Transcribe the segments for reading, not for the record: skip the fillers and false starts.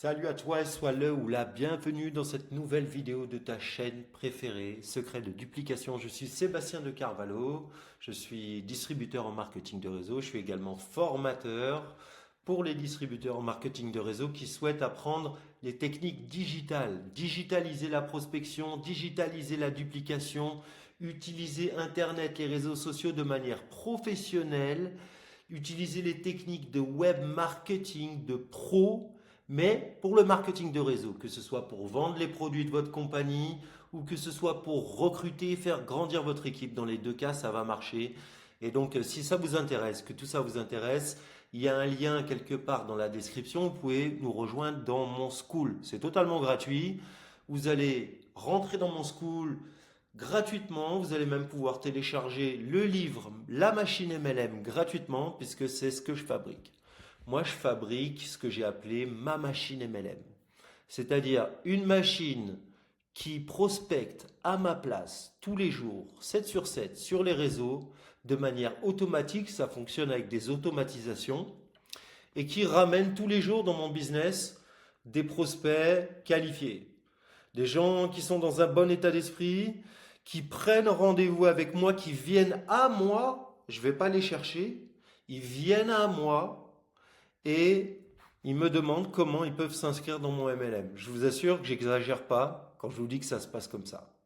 Salut à toi et sois le ou la bienvenue dans cette nouvelle vidéo de ta chaîne préférée, Secret de duplication. Je suis Sébastien de Carvalho, je suis distributeur en marketing de réseau, je suis également formateur pour les distributeurs en marketing de réseau qui souhaitent apprendre les techniques digitales, digitaliser la prospection, digitaliser la duplication, utiliser Internet, les réseaux sociaux de manière professionnelle, utiliser les techniques de web marketing de pro mais pour le marketing de réseau, que ce soit pour vendre les produits de votre compagnie ou que ce soit pour recruter et faire grandir votre équipe, dans les deux cas, ça va marcher. Et donc, si ça vous intéresse, que tout ça vous intéresse, il y a un lien quelque part dans la description. Vous pouvez nous rejoindre dans mon school. C'est totalement gratuit. Vous allez rentrer dans mon school gratuitement. Vous allez même pouvoir télécharger le livre La machine MLM gratuitement puisque c'est ce que je fabrique. Moi, je fabrique ce que j'ai appelé ma machine MLM. C'est-à-dire une machine qui prospecte à ma place tous les jours, 7 sur 7, sur les réseaux, de manière automatique, ça fonctionne avec des automatisations, et qui ramène tous les jours dans mon business des prospects qualifiés. Des gens qui sont dans un bon état d'esprit, qui prennent rendez-vous avec moi, qui viennent à moi, je ne vais pas les chercher, ils viennent à moi et ils me demandent comment ils peuvent s'inscrire dans mon MLM. Je vous assure que j'exagère pas quand je vous dis que ça se passe comme ça.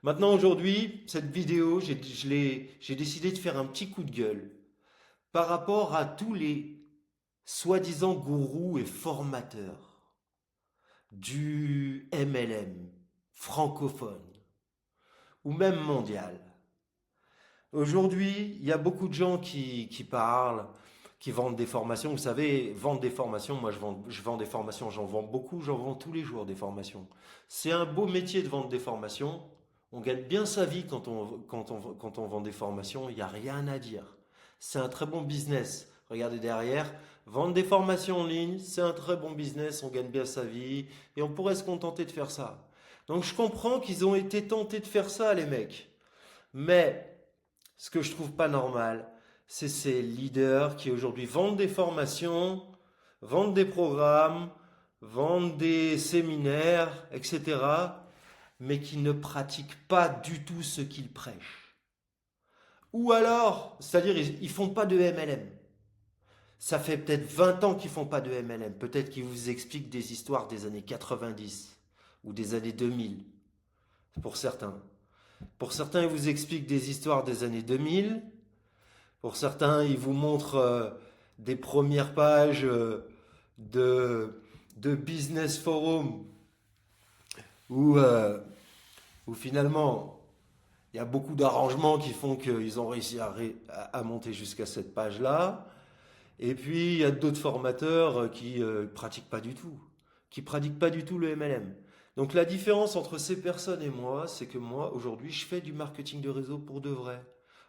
Maintenant, aujourd'hui, cette vidéo, j'ai décidé de faire un petit coup de gueule par rapport à tous les soi-disant gourous et formateurs du MLM francophone ou même mondial. Aujourd'hui, il y a beaucoup de gens qui parlent, qui vendent des formations. Vous savez, vendre des formations, moi je vends des formations, j'en vends beaucoup, j'en vends tous les jours des formations. C'est un beau métier de vendre des formations. On gagne bien sa vie quand on vend des formations, il n'y a rien à dire. C'est un très bon business. Regardez derrière, vendre des formations en ligne, c'est un très bon business, on gagne bien sa vie et on pourrait se contenter de faire ça. Donc je comprends qu'ils ont été tentés de faire ça, les mecs. Mais ce que je trouve pas normal, c'est ces leaders qui aujourd'hui vendent des formations, vendent des programmes, vendent des séminaires, etc., mais qui ne pratiquent pas du tout ce qu'ils prêchent. Ou alors, c'est-à-dire ils font pas de MLM. Ça fait peut-être 20 ans qu'ils font pas de MLM. Peut-être qu'ils vous expliquent des histoires des années 90 ou des années 2000 pour certains. Pour certains, ils vous expliquent des histoires des années 2000. Pour certains, ils vous montrent des premières pages de business forum où, où finalement il y a beaucoup d'arrangements qui font qu'ils ont réussi à monter jusqu'à cette page-là. Et puis il y a d'autres formateurs qui ne pratiquent pas du tout, qui pratiquent pas du tout le MLM. Donc la différence entre ces personnes et moi, c'est que moi, aujourd'hui, je fais du marketing de réseau pour de vrai.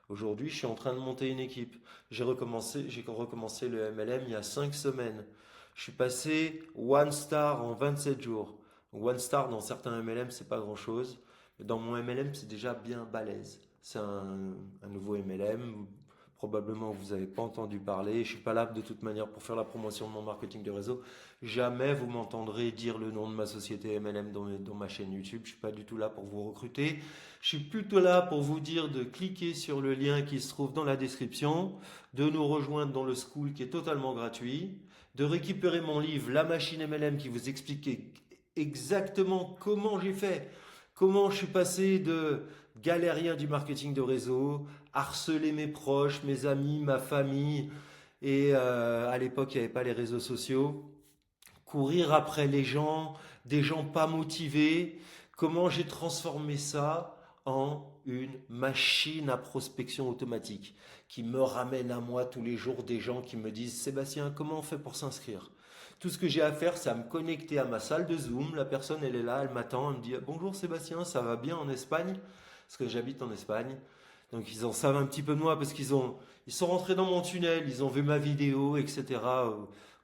Aujourd'hui, je suis en train de monter une équipe. J'ai recommencé le MLM il y a 5 semaines. Je suis passé one star en 27 jours. Donc, one star dans certains MLM, c'est pas grand-chose. Mais dans mon MLM, c'est déjà bien balèze. C'est un nouveau MLM. Probablement vous n'avez pas entendu parler. Je ne suis pas là de toute manière pour faire la promotion de mon marketing de réseau. Jamais vous m'entendrez dire le nom de ma société MLM dans ma chaîne YouTube. Je ne suis pas du tout là pour vous recruter. Je suis plutôt là pour vous dire de cliquer sur le lien qui se trouve dans la description, de nous rejoindre dans le school qui est totalement gratuit, de récupérer mon livre La machine MLM qui vous explique exactement comment j'ai fait, comment je suis passé de galérien du marketing de réseau, harceler mes proches, mes amis, ma famille, et à l'époque il n'y avait pas les réseaux sociaux, courir après les gens, des gens pas motivés, comment j'ai transformé ça en une machine à prospection automatique qui me ramène à moi tous les jours des gens qui me disent Sébastien, comment on fait pour s'inscrire? Tout ce que j'ai à faire, c'est à me connecter à ma salle de Zoom. La personne, elle est là, elle m'attend, elle me dit bonjour Sébastien, ça va bien en Espagne? Parce que j'habite en Espagne. Donc ils en savent un petit peu de moi parce ils sont rentrés dans mon tunnel, ils ont vu ma vidéo, etc.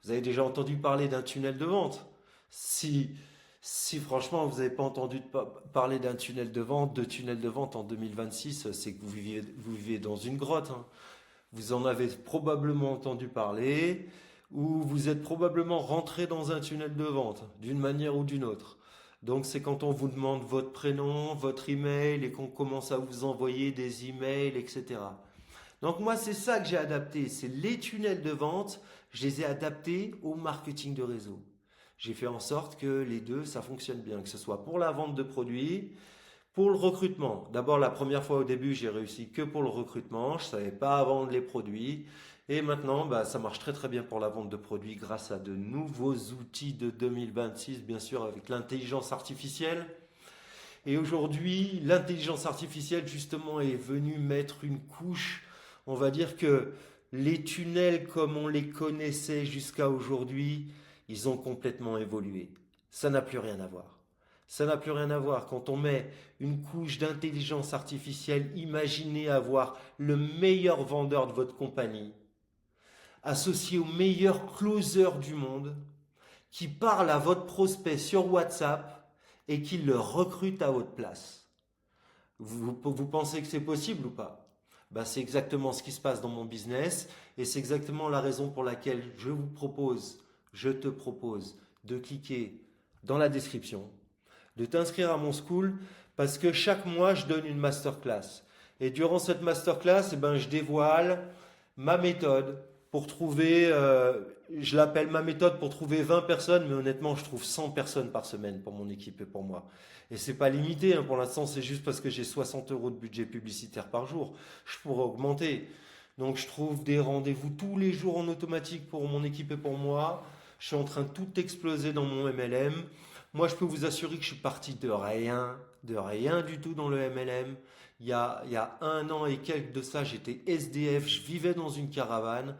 Vous avez déjà entendu parler d'un tunnel de vente. Si, si franchement vous n'avez pas entendu parler d'un tunnel de vente, de tunnel de vente en 2026, c'est que vous vivez dans une grotte, hein. Vous en avez probablement entendu parler. où vous êtes probablement rentré dans un tunnel de vente, d'une manière ou d'une autre. Donc c'est quand on vous demande votre prénom, votre email et qu'on commence à vous envoyer des emails, etc. Donc moi c'est ça que j'ai adapté, c'est les tunnels de vente, je les ai adaptés au marketing de réseau. J'ai fait en sorte que les deux, ça fonctionne bien, que ce soit pour la vente de produits, pour le recrutement. D'abord, la première fois au début, j'ai réussi que pour le recrutement, je ne savais pas vendre les produits. Et maintenant, bah, ça marche très très bien pour la vente de produits grâce à de nouveaux outils de 2026, bien sûr, avec l'intelligence artificielle. Et aujourd'hui, l'intelligence artificielle, justement, est venue mettre une couche. On va dire que les tunnels, comme on les connaissait jusqu'à aujourd'hui, ils ont complètement évolué. Ça n'a plus rien à voir. Ça n'a plus rien à voir. Quand on met une couche d'intelligence artificielle, imaginez avoir le meilleur vendeur de votre compagnie, associé au meilleur closer du monde, qui parle à votre prospect sur WhatsApp et qui le recrute à votre place. Vous pensez que c'est possible ou pas? Bah, c'est exactement ce qui se passe dans mon business et c'est exactement la raison pour laquelle je te propose de cliquer dans la description, de t'inscrire à mon school parce que chaque mois je donne une masterclass. Et durant cette masterclass, eh ben, je dévoile ma méthode pour trouver, je l'appelle ma méthode pour trouver 20 personnes, mais honnêtement, je trouve 100 personnes par semaine pour mon équipe et pour moi. Et c'est pas limité, hein, pour l'instant, c'est juste parce que j'ai 60 euros de budget publicitaire par jour. Je pourrais augmenter. Donc, je trouve des rendez-vous tous les jours en automatique pour mon équipe et pour moi. Je suis en train de tout exploser dans mon MLM. Moi, je peux vous assurer que je suis parti de rien du tout dans le MLM. Il y a 1 an et quelques de ça, j'étais SDF, je vivais dans une caravane.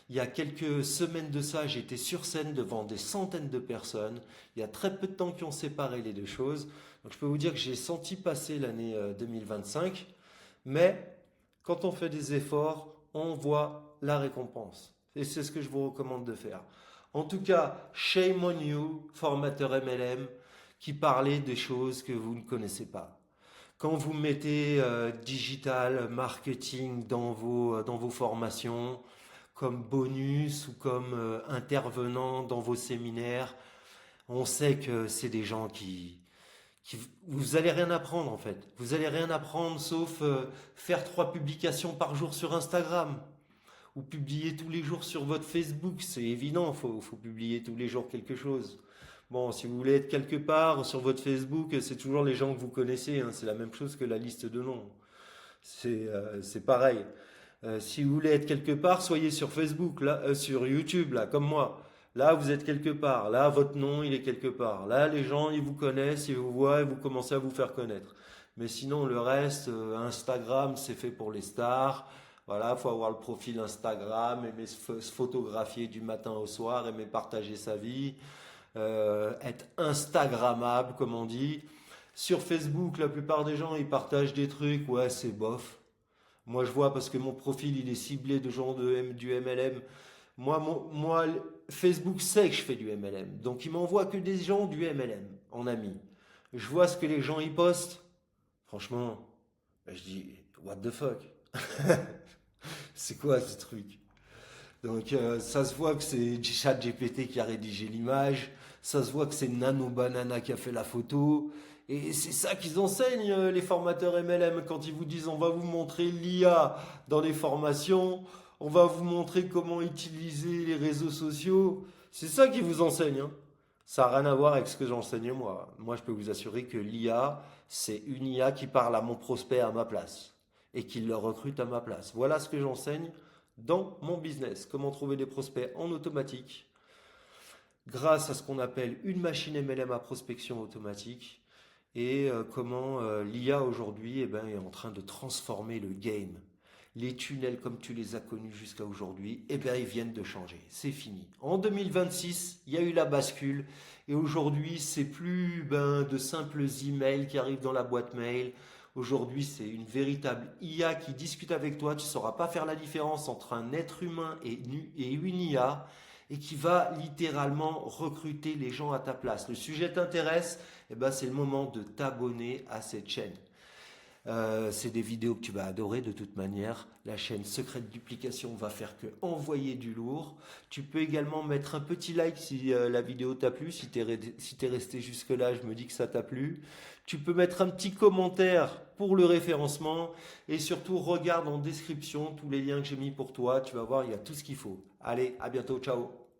Il y a quelques semaines de ça, j'étais sur scène devant des centaines de personnes. Il y a très peu de temps qui ont séparé les deux choses. Donc je peux vous dire que j'ai senti passer l'année 2025. Mais quand on fait des efforts, on voit la récompense. Et c'est ce que je vous recommande de faire. En tout cas, shame on you, formateur MLM, qui parlait des choses que vous ne connaissez pas. Quand vous mettez digital marketing dans vos formations, comme bonus ou comme intervenant dans vos séminaires, on sait que c'est des gens vous allez rien apprendre en fait. Vous allez rien apprendre sauf faire 3 publications par jour sur Instagram ou publier tous les jours sur votre Facebook. C'est évident, faut publier tous les jours quelque chose. Bon, si vous voulez être quelque part sur votre Facebook, c'est toujours les gens que vous connaissez, hein. C'est la même chose que la liste de noms. C'est pareil. Si vous voulez être quelque part, soyez sur Facebook, là, sur YouTube, là, comme moi. Là, vous êtes quelque part. Là, votre nom, il est quelque part. Là, les gens, ils vous connaissent, ils vous voient et vous commencez à vous faire connaître. Mais sinon, le reste, Instagram, c'est fait pour les stars. Voilà, faut avoir le profil Instagram, aimer se photographier du matin au soir, aimer partager sa vie, être Instagrammable, comme on dit. Sur Facebook, la plupart des gens, ils partagent des trucs, ouais, c'est bof. Moi, je vois parce que mon profil, il est ciblé de gens du MLM. Moi, Facebook sait que je fais du MLM. Donc, il m'envoie que des gens du MLM en ami. Je vois ce que les gens y postent. Franchement, je dis, what the fuck? C'est quoi ce truc? Donc, ça se voit que c'est ChatGPT qui a rédigé l'image. Ça se voit que c'est Nano Banana qui a fait la photo. Et c'est ça qu'ils enseignent, les formateurs MLM, quand ils vous disent on va vous montrer l'IA dans les formations, on va vous montrer comment utiliser les réseaux sociaux. C'est ça qu'ils vous enseignent, hein. Ça n'a rien à voir avec ce que j'enseigne moi. Moi, je peux vous assurer que l'IA, c'est une IA qui parle à mon prospect à ma place et qui le recrute à ma place. Voilà ce que j'enseigne dans mon business. Comment trouver des prospects en automatique grâce à ce qu'on appelle une machine MLM à prospection automatique et comment l'IA aujourd'hui est en train de transformer le game. Les tunnels comme tu les as connus jusqu'à aujourd'hui, ils viennent de changer. C'est fini. En 2026, il y a eu la bascule et aujourd'hui, c'est plus de simples emails qui arrivent dans la boîte mail. Aujourd'hui, c'est une véritable IA qui discute avec toi. Tu ne sauras pas faire la différence entre un être humain et une IA et qui va littéralement recruter les gens à ta place. Le sujet t'intéresse? C'est le moment de t'abonner à cette chaîne. C'est des vidéos que tu vas adorer de toute manière. La chaîne Secret de Duplication va faire que envoyer du lourd. Tu peux également mettre un petit like si la vidéo t'a plu. Si t'es resté jusque-là, je me dis que ça t'a plu. Tu peux mettre un petit commentaire pour le référencement. Et surtout, regarde en description tous les liens que j'ai mis pour toi. Tu vas voir, il y a tout ce qu'il faut. Allez, à bientôt, ciao!